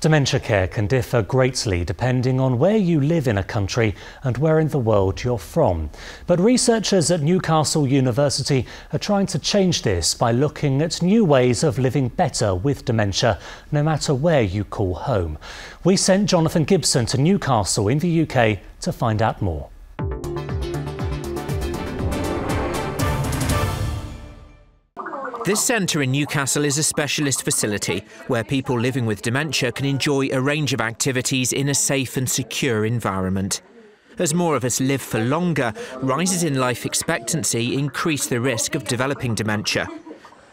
Dementia care can differ greatly depending on where you live in a country and where in the world you're from. But researchers at Newcastle University are trying to change this by looking at new ways of living better with dementia, no matter where you call home. We sent Duncan Gibson to Newcastle in the UK to find out more. This centre in Newcastle is a specialist facility where people living with dementia can enjoy a range of activities in a safe and secure environment. As more of us live for longer, rises in life expectancy increase the risk of developing dementia.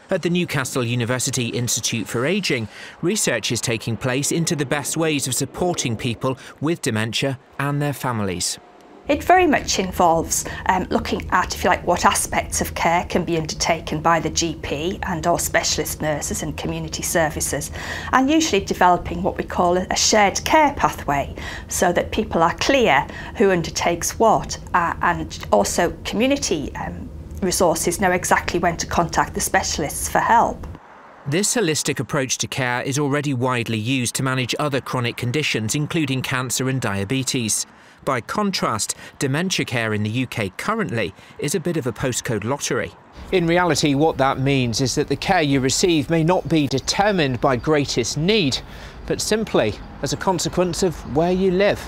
At the Newcastle University Institute for Ageing, research is taking place into the best ways of supporting people with dementia and their families. It very much involves looking at, if you like, what aspects of care can be undertaken by the GP and or specialist nurses and community services, and usually developing what we call a shared care pathway so that people are clear who undertakes what, and also community resources know exactly when to contact the specialists for help. This holistic approach to care is already widely used to manage other chronic conditions, including cancer and diabetes. By contrast, dementia care in the UK currently is a bit of a postcode lottery. In reality, what that means is that the care you receive may not be determined by greatest need, but simply as a consequence of where you live.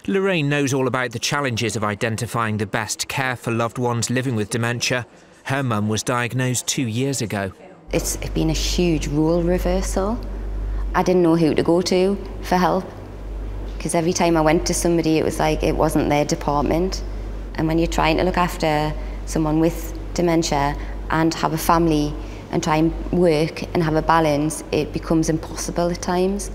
Lorraine knows all about the challenges of identifying the best care for loved ones living with dementia. Her mum was diagnosed 2 years ago. It's been a huge role reversal. I didn't know who to go to for help, because every time I went to somebody it was like it wasn't their department. And when you're trying to look after someone with dementia and have a family and try and work and have a balance, it becomes impossible at times.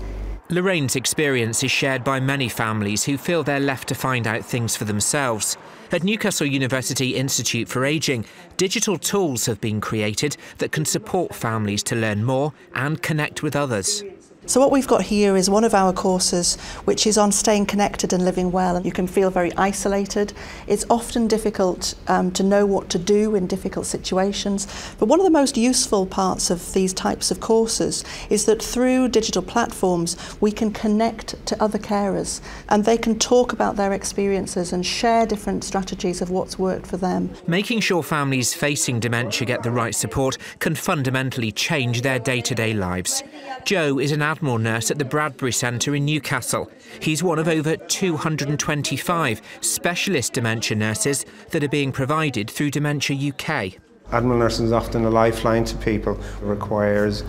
Lorraine's experience is shared by many families who feel they're left to find out things for themselves. At Newcastle University Institute for Ageing, digital tools have been created that can support families to learn more and connect with others. So what we've got here is one of our courses which is on staying connected and living well. And you can feel very isolated. It's often difficult to know what to do in difficult situations. But one of the most useful parts of these types of courses is that through digital platforms we can connect to other carers and they can talk about their experiences and share different strategies of what's worked for them. Making sure families facing dementia get the right support can fundamentally change their day-to-day lives. Joe is an Admiral nurse at the Bradbury Centre in Newcastle. He's one of over 225 specialist dementia nurses that are being provided through Dementia UK. Admiral nursing is often a lifeline to people. It requires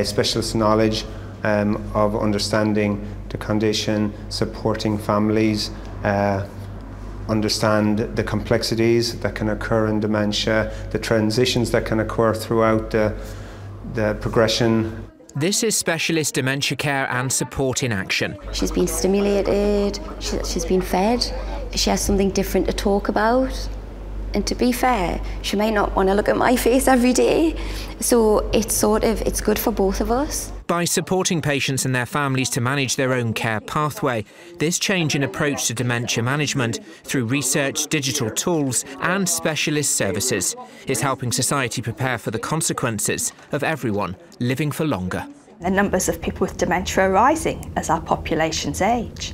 specialist knowledge of understanding the condition, supporting families, understand the complexities that can occur in dementia, the transitions that can occur throughout the progression. This is specialist dementia care and support in action. She's been stimulated, she's been fed, she has something different to talk about. And to be fair, she might not want to look at my face every day. So it's good for both of us. By supporting patients and their families to manage their own care pathway, this change in approach to dementia management through research, digital tools and specialist services is helping society prepare for the consequences of everyone living for longer. The numbers of people with dementia are rising as our populations age.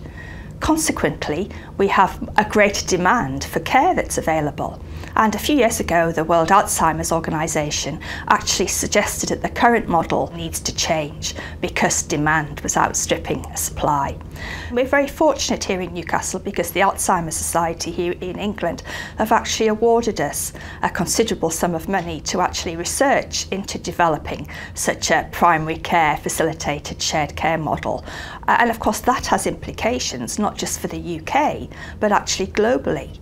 Consequently, we have a greater demand for care that's available. And a few years ago, the World Alzheimer's Organization actually suggested that the current model needs to change because demand was outstripping supply. We're very fortunate here in Newcastle because the Alzheimer's Society here in England have actually awarded us a considerable sum of money to actually research into developing such a primary care facilitated shared care model. And of course that has implications not just for the UK, but actually globally.